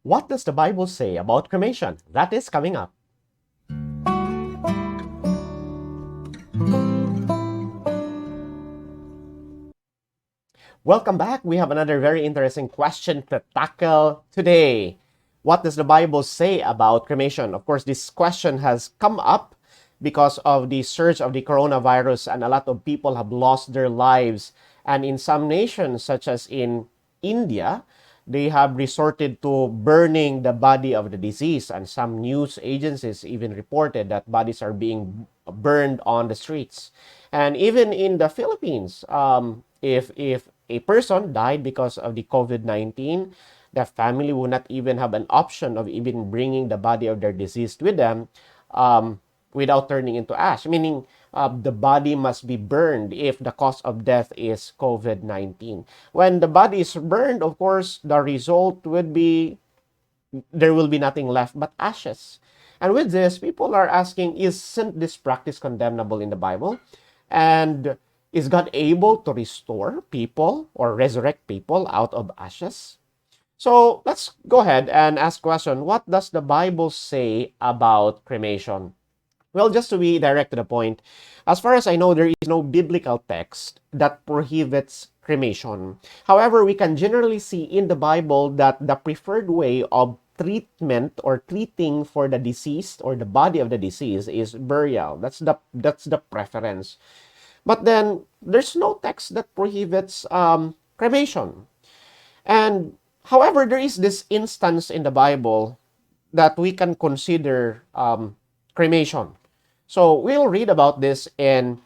What does the Bible say about cremation? That is coming up. Welcome back. We have another very interesting question to tackle today. What does the Bible say about cremation? Of course, this question has come up because of the surge of the coronavirus, and a lot of people have lost their lives. And in some nations, such as in India, they have resorted to burning the body of the deceased. And some news agencies even reported that bodies are being burned on the streets. And even in the Philippines, if a person died because of the COVID-19, the family will not even have an option of even bringing the body of their deceased with them without turning into ash, meaning the body must be burned if the cause of death is COVID-19. When the body is burned, of course, the result would be there will be nothing left but ashes. And with this, people are asking, isn't this practice condemnable in the Bible? And is God able to restore people or resurrect people out of ashes? So let's go ahead and ask question. What does the Bible say about cremation? Well, just to be direct to the point, as far as I know, there is no biblical text that prohibits cremation. However, we can generally see in the Bible that the preferred way of treatment or treating for the deceased or the body of the deceased is burial. That's the preference. But then there's no text that prohibits cremation. And however, there is this instance in the Bible that we can consider cremation. So we'll read about this in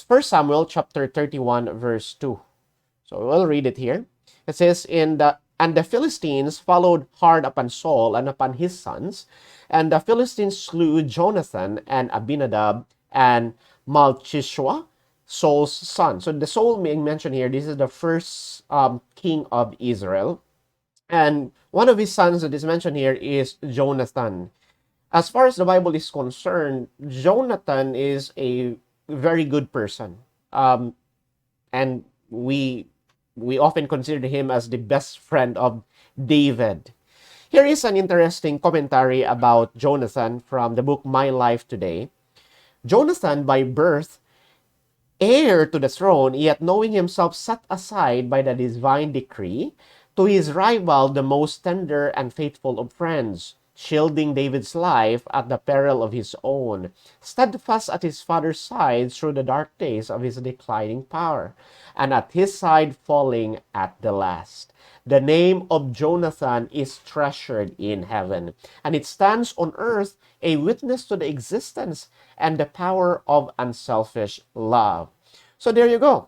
1 Samuel chapter 31, verse 2. So we'll read it here. It says, And the Philistines followed hard upon Saul and upon his sons, and the Philistines slew Jonathan and Abinadab and Malchishua, Saul's son. So the Saul being mentioned here, this is the first king of Israel. And one of his sons that is mentioned here is Jonathan. As far as the Bible is concerned, Jonathan is a very good person. And we often consider him as the best friend of David. Here is an interesting commentary about Jonathan from the book My Life Today. Jonathan, by birth, heir to the throne, yet knowing himself set aside by the divine decree, to his rival the most tender and faithful of friends, shielding David's life at the peril of his own, steadfast at his father's side through the dark days of his declining power, and at his side falling at the last. The name of Jonathan is treasured in heaven, and it stands on earth a witness to the existence and the power of unselfish love. So there you go.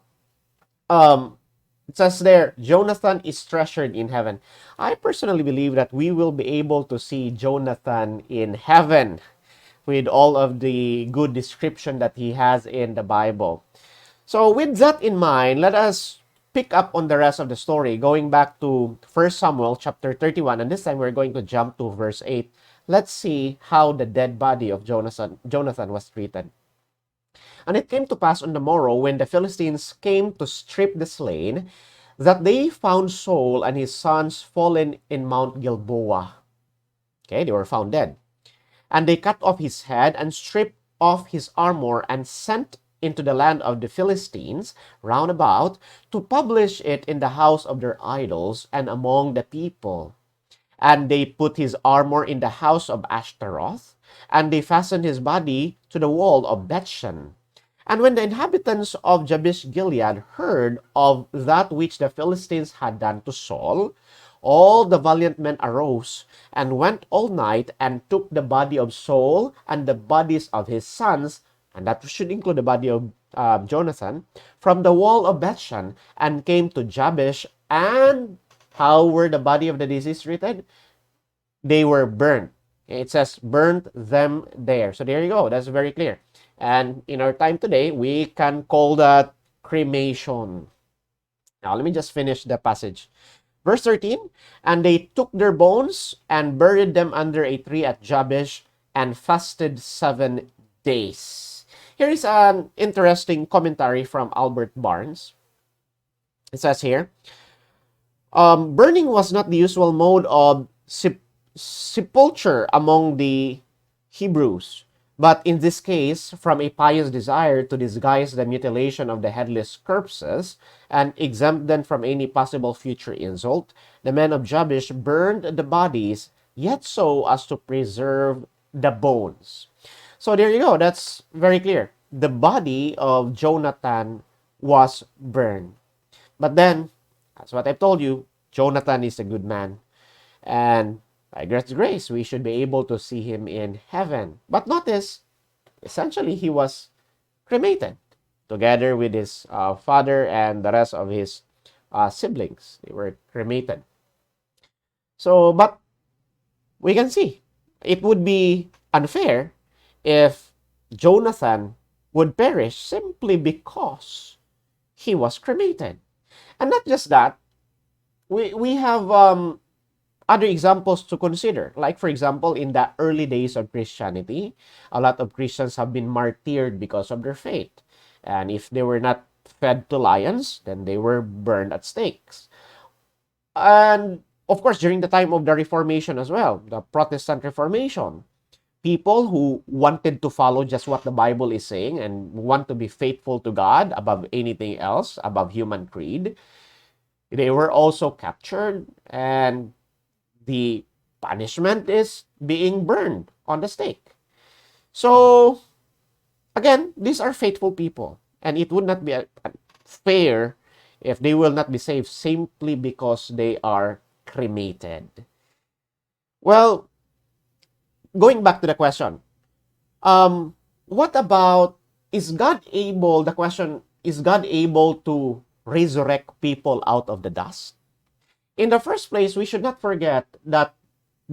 It says there, Jonathan is treasured in heaven. I personally believe that we will be able to see Jonathan in heaven with all of the good description that he has in the Bible. So with that in mind, let us pick up on the rest of the story, going back to 1 Samuel chapter 31, and this time we're going to jump to verse 8. Let's see how the dead body of Jonathan was treated. And it came to pass on the morrow, when the Philistines came to strip the slain, that they found Saul and his sons fallen in Mount Gilboa. Okay, they were found dead. And they cut off his head and stripped off his armor and sent into the land of the Philistines round about to publish it in the house of their idols and among the people. And they put his armor in the house of Ashtaroth, and they fastened his body to the wall of Bethshan. And when the inhabitants of Jabesh Gilead heard of that which the Philistines had done to Saul, all the valiant men arose and went all night and took the body of Saul and the bodies of his sons, and that should include the body of Jonathan, from the wall of Bethshan, and came to Jabesh. And how were the body of the deceased treated? They were burned. It says, burnt them there. So there you go. That's very clear. And in our time today, we can call that cremation. Now, let me just finish the passage. Verse 13, and they took their bones and buried them under a tree at Jabesh and fasted 7 days. Here is an interesting commentary from Albert Barnes. It says here, burning was not the usual mode of sepulture among the Hebrews, but in this case, from a pious desire to disguise the mutilation of the headless corpses and exempt them from any possible future insult, the men of Jabesh burned the bodies, yet so as to preserve the bones. So there you go. That's very clear. The body of Jonathan was burned. But then, that's what I've told you, Jonathan is a good man. And by God's grace, we should be able to see him in heaven. But notice, essentially, he was cremated together with his father and the rest of his siblings. They were cremated. So, but we can see it would be unfair if Jonathan would perish simply because he was cremated. And not just that, we have other examples to consider. Like, for example, in the early days of Christianity, a lot of Christians have been martyred because of their faith. And if they were not fed to lions, then they were burned at stakes. And of course, during the time of the Reformation as well, the Protestant Reformation, people who wanted to follow just what the Bible is saying and want to be faithful to God above anything else, above human creed, they were also captured, and the punishment is being burned on the stake. So, again, these are faithful people, and it would not be fair if they will not be saved simply because they are cremated. Well, going back to the question, what about, is God able, the question, is God able to resurrect people out of the dust? In the first place, we should not forget that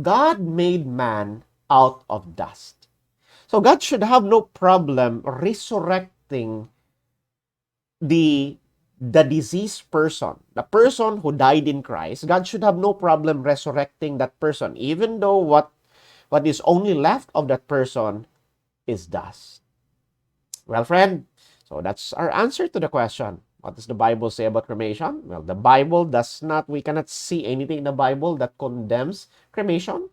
God made man out of dust. So God should have no problem resurrecting the deceased person, the person who died in Christ. God should have no problem resurrecting that person, even though what is only left of that person is dust. Well, friend, so that's our answer to the question. What does the Bible say about cremation? Well, the Bible does not, we cannot see anything in the Bible that condemns cremation.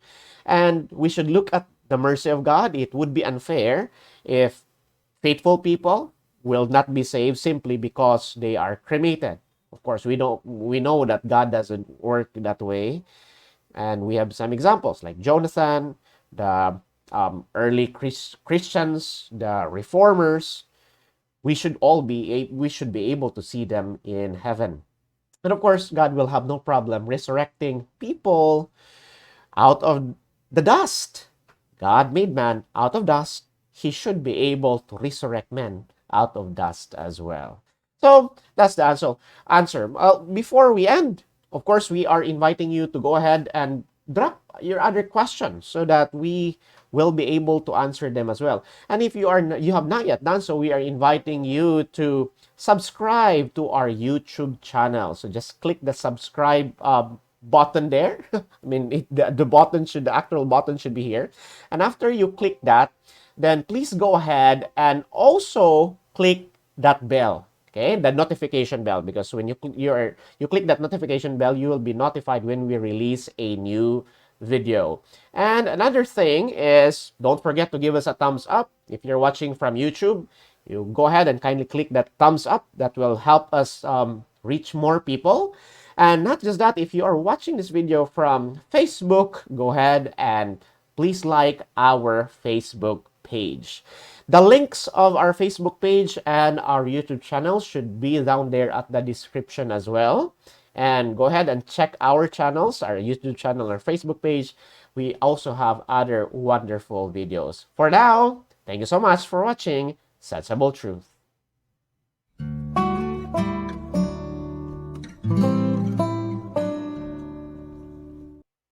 And we should look at the mercy of God. It would be unfair if faithful people will not be saved simply because they are cremated. Of course, we know that God doesn't work that way. And we have some examples like Jonathan, the early Christians, the reformers. We should be able to see them in heaven. And of course, God will have no problem resurrecting people out of the dust. God made man out of dust. He should be able to resurrect men out of dust as well. So that's the answer. Before we end, of course, we are inviting you to go ahead and drop your other questions so that we will be able to answer them as well. And if you have not yet done so, we are inviting you to subscribe to our YouTube channel. So just click the subscribe button there. I mean, the actual button should be here. And after you click that, then please go ahead and also click that bell. Okay, the notification bell, because when you click that notification bell, you will be notified when we release a new video. And another thing is, don't forget to give us a thumbs up. If you're watching from YouTube, you go ahead and kindly click that thumbs up. That will help us reach more people. And not just that, if you are watching this video from Facebook, go ahead and please like our Facebook page. The links of our Facebook page and our YouTube channel should be down there at the description as well. And go ahead and check our channels, our YouTube channel, our Facebook page. We also have other wonderful videos. For now, thank you so much for watching Sensible Truth.